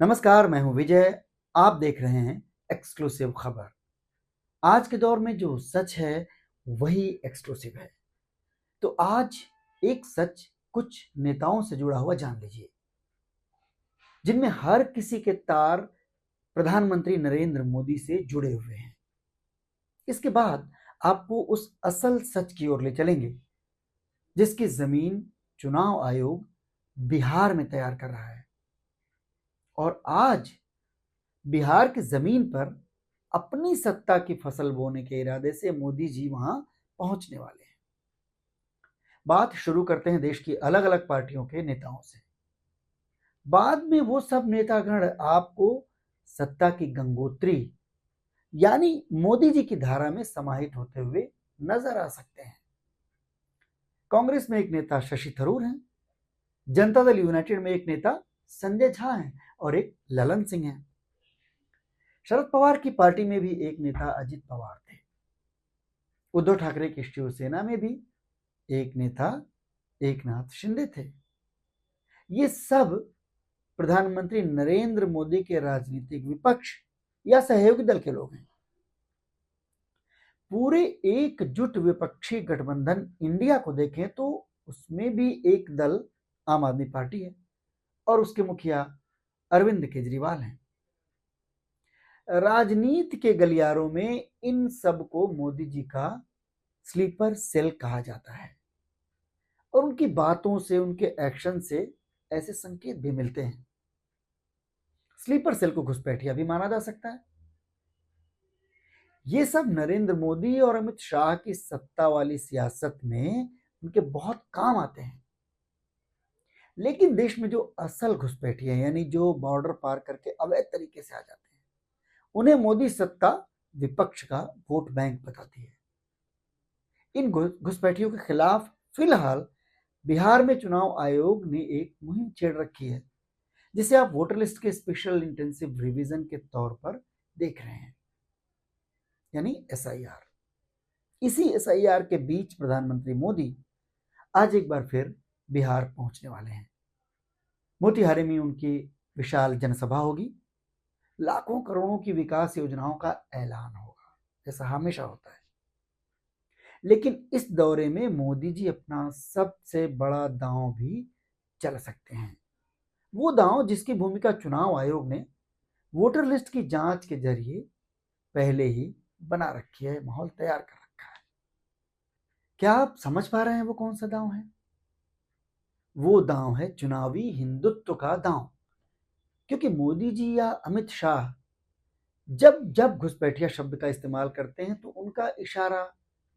नमस्कार, मैं हूं विजय। आप देख रहे हैं एक्सक्लूसिव खबर। आज के दौर में जो सच है वही एक्सक्लूसिव है। तो आज एक सच कुछ नेताओं से जुड़ा हुआ जान लीजिए, जिनमें हर किसी के तार प्रधानमंत्री नरेंद्र मोदी से जुड़े हुए हैं। इसके बाद आपको उस असल सच की ओर ले चलेंगे जिसकी जमीन चुनाव आयोग बिहार में तैयार कर रहा है। और आज बिहार की जमीन पर अपनी सत्ता की फसल बोने के इरादे से मोदी जी वहां पहुंचने वाले हैं। बात शुरू करते हैं देश की अलग अलग पार्टियों के नेताओं से। बाद में वो सब नेतागण आपको सत्ता की गंगोत्री यानी मोदी जी की धारा में समाहित होते हुए नजर आ सकते हैं। कांग्रेस में एक नेता शशि थरूर हैं, जनता दल यूनाइटेड में एक नेता संजय झा हैं और एक ललन सिंह हैं। शरद पवार की पार्टी में भी एक नेता अजित पवार थे। उद्धव ठाकरे की शिवसेना में भी एक नेता एकनाथ शिंदे थे। ये सब प्रधानमंत्री नरेंद्र मोदी के राजनीतिक विपक्ष या सहयोगी दल के लोग हैं। पूरे एकजुट विपक्षी गठबंधन इंडिया को देखें तो उसमें भी एक दल आम आदमी पार्टी है और उसके मुखिया अरविंद केजरीवाल हैं। राजनीति के गलियारों में इन सब को मोदी जी का स्लीपर सेल कहा जाता है और उनकी बातों से, उनके एक्शन से ऐसे संकेत भी मिलते हैं। स्लीपर सेल को घुसपैठिया भी माना जा सकता है। ये सब नरेंद्र मोदी और अमित शाह की सत्ता वाली सियासत में उनके बहुत काम आते हैं। लेकिन देश में जो असल घुसपैठिया यानी जो बॉर्डर पार करके अवैध तरीके से आ जाते हैं, उन्हें मोदी सत्ता विपक्ष का वोट बैंक बताती है। इन घुसपैठियों के खिलाफ फिलहाल बिहार में चुनाव आयोग ने एक मुहिम छेड़ रखी है, जिसे आप वोटर लिस्ट के स्पेशल इंटेंसिव रिवीजन के तौर पर देख रहे हैं, यानी एसआईआर। इसी एसआईआर के बीच प्रधानमंत्री मोदी आज एक बार फिर बिहार पहुंचने वाले हैं। मोतिहारी में उनकी विशाल जनसभा होगी। लाखों करोड़ों की विकास योजनाओं का ऐलान होगा, जैसा हमेशा होता है। लेकिन इस दौरे में मोदी जी अपना सबसे बड़ा दांव भी चल सकते हैं। वो दांव जिसकी भूमिका चुनाव आयोग ने वोटर लिस्ट की जांच के जरिए पहले ही बना रखी है, माहौल तैयार कर रखा है। क्या आप समझ पा रहे हैं वो कौन सा दांव है? वो दांव है चुनावी हिंदुत्व का दांव। क्योंकि मोदी जी या अमित शाह जब जब घुसपैठिया शब्द का इस्तेमाल करते हैं तो उनका इशारा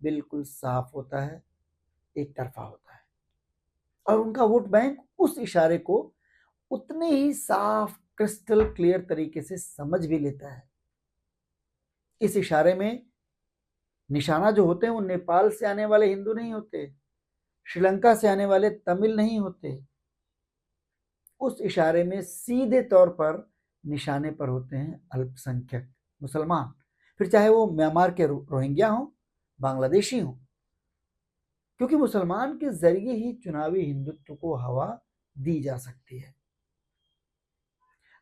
बिल्कुल साफ होता है, एक तरफा होता है, और उनका वोट बैंक उस इशारे को उतने ही साफ, क्रिस्टल क्लियर तरीके से समझ भी लेता है। इस इशारे में निशाना जो होते हैं वो नेपाल से आने वाले हिंदू नहीं होते, श्रीलंका से आने वाले तमिल नहीं होते। उस इशारे में सीधे तौर पर निशाने पर होते हैं अल्पसंख्यक मुसलमान, फिर चाहे वो म्यांमार के रोहिंग्या हो, बांग्लादेशी हो, क्योंकि मुसलमान के जरिए ही चुनावी हिंदुत्व को हवा दी जा सकती है।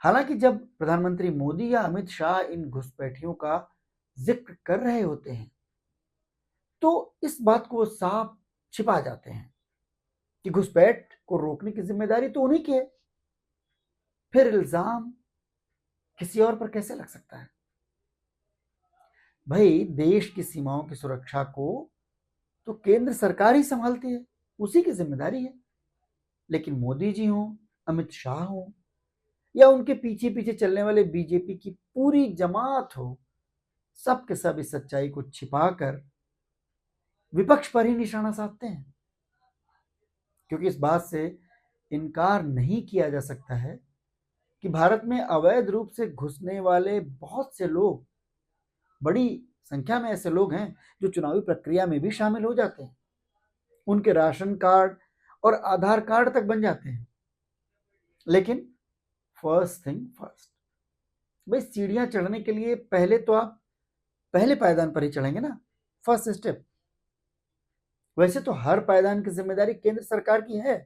हालांकि जब प्रधानमंत्री मोदी या अमित शाह इन घुसपैठियों का जिक्र कर रहे होते हैं तो इस बात को साफ छिपा जाते हैं कि घुसपैठ को रोकने की जिम्मेदारी तो उन्हीं की है। फिर इल्जाम किसी और पर कैसे लग सकता है? भाई, देश की सीमाओं की सुरक्षा को तो केंद्र सरकार ही संभालती है, उसी की जिम्मेदारी है। लेकिन मोदी जी हो, अमित शाह हो, या उनके पीछे पीछे चलने वाले बीजेपी की पूरी जमात हो, सब के सब इस सच्चाई को छिपाकर विपक्ष पर ही निशाना साधते हैं। क्योंकि इस बात से इनकार नहीं किया जा सकता है कि भारत में अवैध रूप से घुसने वाले बहुत से लोग, बड़ी संख्या में ऐसे लोग हैं जो चुनावी प्रक्रिया में भी शामिल हो जाते हैं। उनके राशन कार्ड और आधार कार्ड तक बन जाते हैं। लेकिन फर्स्ट थिंग फर्स्ट, भाई, सीढ़ियां चढ़ने के लिए पहले तो आप पहले पायदान पर ही चढ़ेंगे ना, फर्स्ट स्टेप। वैसे तो हर पायदान की जिम्मेदारी केंद्र सरकार की है,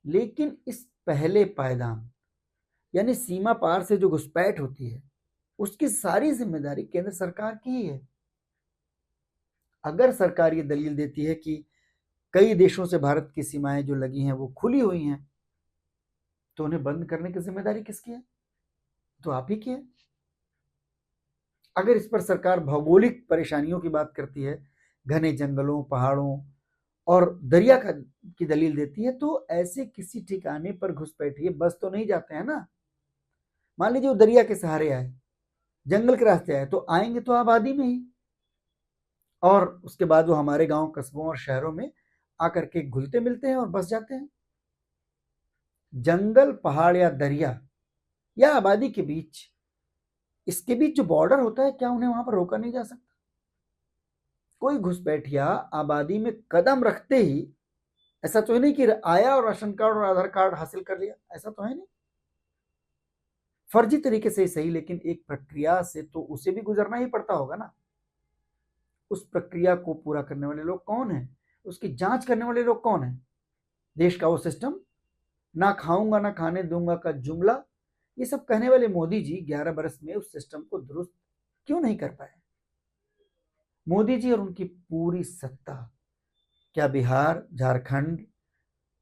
लेकिन इस पहले पायदान यानी सीमा पार से जो घुसपैठ होती है उसकी सारी जिम्मेदारी केंद्र सरकार की ही है। अगर सरकार ये दलील देती है कि कई देशों से भारत की सीमाएं जो लगी हैं वो खुली हुई हैं, तो उन्हें बंद करने की जिम्मेदारी किसकी है? तो आप ही की है। अगर इस पर सरकार भौगोलिक परेशानियों की बात करती है, घने जंगलों, पहाड़ों और दरिया की दलील देती है, तो ऐसे किसी ठिकाने पर घुसपैठिए बस तो नहीं जाते हैं ना। मान लीजिए वो दरिया के सहारे आए, जंगल के रास्ते आए, तो आएंगे तो आबादी में ही, और उसके बाद वो हमारे गांव, कस्बों और शहरों में आकर के घुलते मिलते हैं और बस जाते हैं। जंगल, पहाड़ या दरिया या आबादी के बीच, इसके बीच जो बॉर्डर होता है, क्या उन्हें वहां पर रोका नहीं जा सकता? कोई घुसपैठिया आबादी में कदम रखते ही ऐसा तो है नहीं कि आया और राशन कार्ड और आधार कार्ड हासिल कर लिया, ऐसा तो है नहीं। फर्जी तरीके से ही सही, लेकिन एक प्रक्रिया से तो उसे भी गुजरना ही पड़ता होगा ना। उस प्रक्रिया को पूरा करने वाले लोग कौन है? उसकी जांच करने वाले लोग कौन है? देश का वो सिस्टम, ना खाऊंगा ना खाने दूंगा का जुमला, ये सब कहने वाले मोदी जी 11 बरस में उस सिस्टम को दुरुस्त क्यों नहीं कर पाए? मोदी जी और उनकी पूरी सत्ता क्या बिहार, झारखंड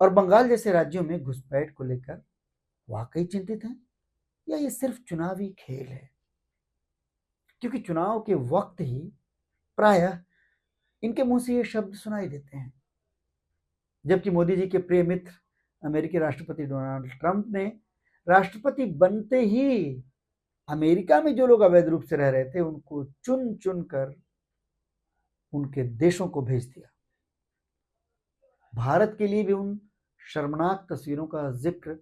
और बंगाल जैसे राज्यों में घुसपैठ को लेकर वाकई चिंतित हैं, या ये सिर्फ चुनावी खेल है? क्योंकि चुनाव के वक्त ही प्रायः इनके मुंह से ये शब्द सुनाई देते हैं, जबकि मोदी जी के प्रिय मित्र अमेरिकी राष्ट्रपति डोनाल्ड ट्रंप ने राष्ट्रपति बनते ही अमेरिका में जो लोग अवैध रूप से रह रहे थे उनको चुन चुन कर उनके देशों को भेज दिया। भारत के लिए भी उन शर्मनाक तस्वीरों का जिक्र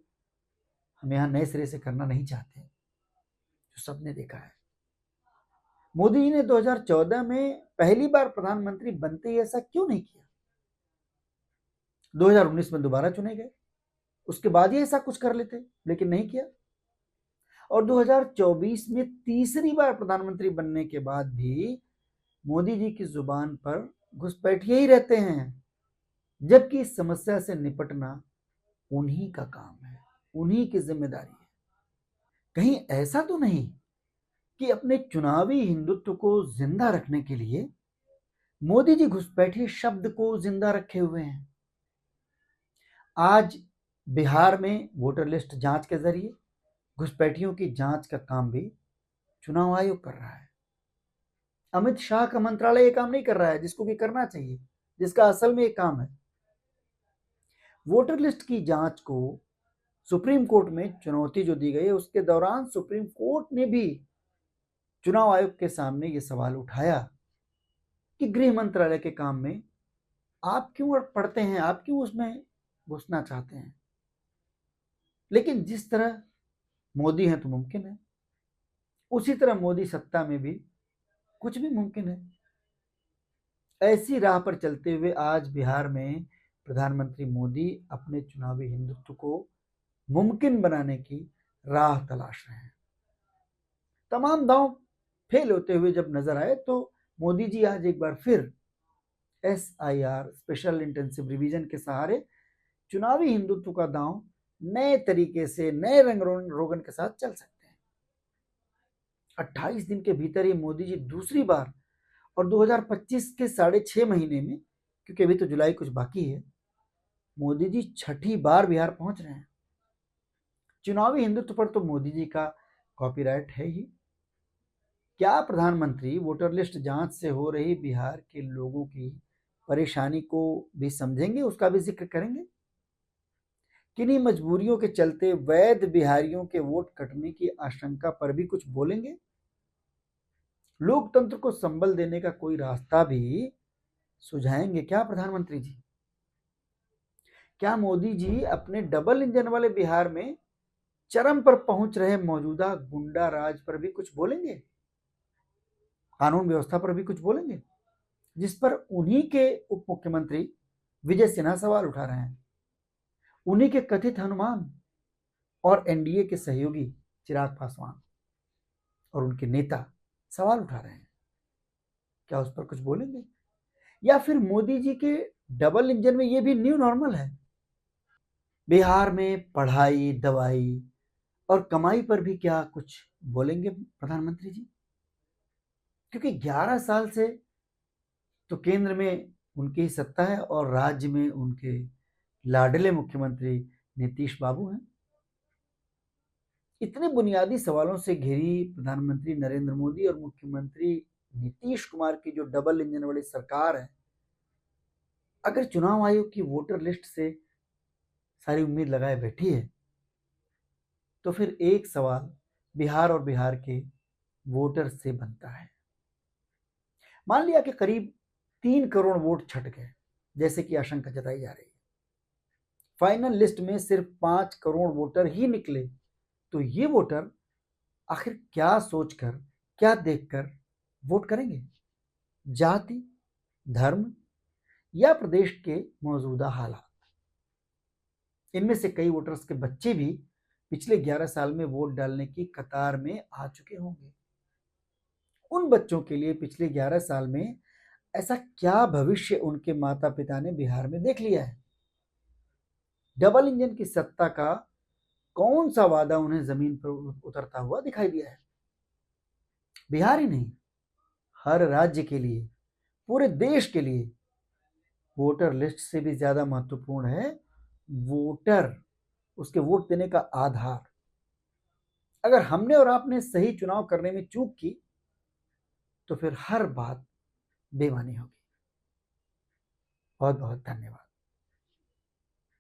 हम यहां नए सिरे से करना नहीं चाहते, जो सबने देखा है। मोदी जी ने 2014 में पहली बार प्रधानमंत्री बनते ही ऐसा क्यों नहीं किया? 2019 में दोबारा चुने गए, उसके बाद ही ऐसा कुछ कर लेते, लेकिन नहीं किया। और 2024 में तीसरी बार प्रधानमंत्री बनने के बाद भी मोदी जी की जुबान पर घुसपैठिए ही रहते हैं, जबकि इस समस्या से निपटना उन्हीं का काम है, उन्हीं की जिम्मेदारी है। कहीं ऐसा तो नहीं कि अपने चुनावी हिंदुत्व को जिंदा रखने के लिए मोदी जी घुसपैठिए शब्द को जिंदा रखे हुए हैं? आज बिहार में वोटर लिस्ट जांच के जरिए घुसपैठियों की जांच का काम भी चुनाव आयोग कर रहा है। अमित शाह का मंत्रालय ये काम नहीं कर रहा है जिसको भी करना चाहिए, जिसका असल में ये काम है। वोटर लिस्ट की जांच को सुप्रीम कोर्ट में चुनौती जो दी गई है, उसके दौरान सुप्रीम कोर्ट ने भी चुनाव आयोग के सामने ये सवाल उठाया कि गृह मंत्रालय के काम में आप क्यों पढ़ते हैं, आप क्यों उसमें घुसना चाहते हैं? लेकिन जिस तरह मोदी हैं तो मुमकिन है, उसी तरह मोदी सत्ता में भी कुछ भी मुमकिन है। ऐसी राह पर चलते हुए आज बिहार में प्रधानमंत्री मोदी अपने चुनावी हिंदुत्व को मुमकिन बनाने की राह तलाश रहे हैं। तमाम दांव फेल होते हुए जब नजर आए तो मोदी जी आज एक बार फिर SIR, स्पेशल इंटेंसिव रिवीजन के सहारे चुनावी हिंदुत्व का दांव नए तरीके से, नए रंग रोगन के साथ चल सकते हैं। 28 दिन के भीतर ही मोदी जी दूसरी बार, और 2025 के 6.5 महीने में, क्योंकि अभी तो जुलाई कुछ बाकी है, मोदी जी छठी बार बिहार पहुंच रहे हैं। चुनावी हिंदुत्व पर तो मोदी जी का कॉपीराइट है ही। क्या प्रधानमंत्री वोटर लिस्ट जांच से हो रही बिहार के लोगों की परेशानी को भी समझेंगे, उसका भी जिक्र करेंगे? किन्हीं मजबूरियों के चलते वैध बिहारियों के वोट कटने की आशंका पर भी कुछ बोलेंगे? लोकतंत्र को संबल देने का कोई रास्ता भी सुझाएंगे क्या प्रधानमंत्री जी? क्या मोदी जी अपने डबल इंजन वाले बिहार में चरम पर पहुंच रहे मौजूदा गुंडा राज पर भी कुछ बोलेंगे? कानून व्यवस्था पर भी कुछ बोलेंगे, जिस पर उन्हीं के उप मुख्यमंत्री विजय सिन्हा सवाल उठा रहे हैं, उन्हीं के कथित हनुमान और NDA के सहयोगी चिराग पासवान और उनके नेता सवाल उठा रहे हैं? क्या उस पर कुछ बोलेंगे? या फिर मोदी जी के डबल इंजन में ये भी न्यू नॉर्मल है? बिहार में पढ़ाई, दवाई और कमाई पर भी क्या कुछ बोलेंगे प्रधानमंत्री जी? क्योंकि 11 साल से तो केंद्र में उनकी ही सत्ता है और राज्य में उनके लाडले मुख्यमंत्री नीतीश बाबू हैं। इतने बुनियादी सवालों से घिरी प्रधानमंत्री नरेंद्र मोदी और मुख्यमंत्री नीतीश कुमार की जो डबल इंजन वाली सरकार है, अगर चुनाव आयोग की वोटर लिस्ट से सारी उम्मीद लगाए बैठी है, तो फिर एक सवाल बिहार और बिहार के वोटर से बनता है। मान लिया कि करीब 3 करोड़ वोट छट गए, जैसे कि आशंका जताई जा रही है, फाइनल लिस्ट में सिर्फ 5 करोड़ वोटर ही निकले, तो ये वोटर आखिर क्या सोचकर, क्या देखकर वोट करेंगे? जाति, धर्म या प्रदेश के मौजूदा हालात? इनमें से कई वोटर्स के बच्चे भी पिछले 11 साल में वोट डालने की कतार में आ चुके होंगे। उन बच्चों के लिए पिछले 11 साल में ऐसा क्या भविष्य उनके माता पिता ने बिहार में देख लिया है? डबल इंजन की सत्ता का कौन सा वादा उन्हें जमीन पर उतरता हुआ दिखाई दिया है? बिहार ही नहीं, हर राज्य के लिए, पूरे देश के लिए वोटर लिस्ट से भी ज्यादा महत्वपूर्ण है वोटर, उसके वोट देने का आधार। अगर हमने और आपने सही चुनाव करने में चूक की, तो फिर हर बात बेमानी होगी। बहुत बहुत धन्यवाद।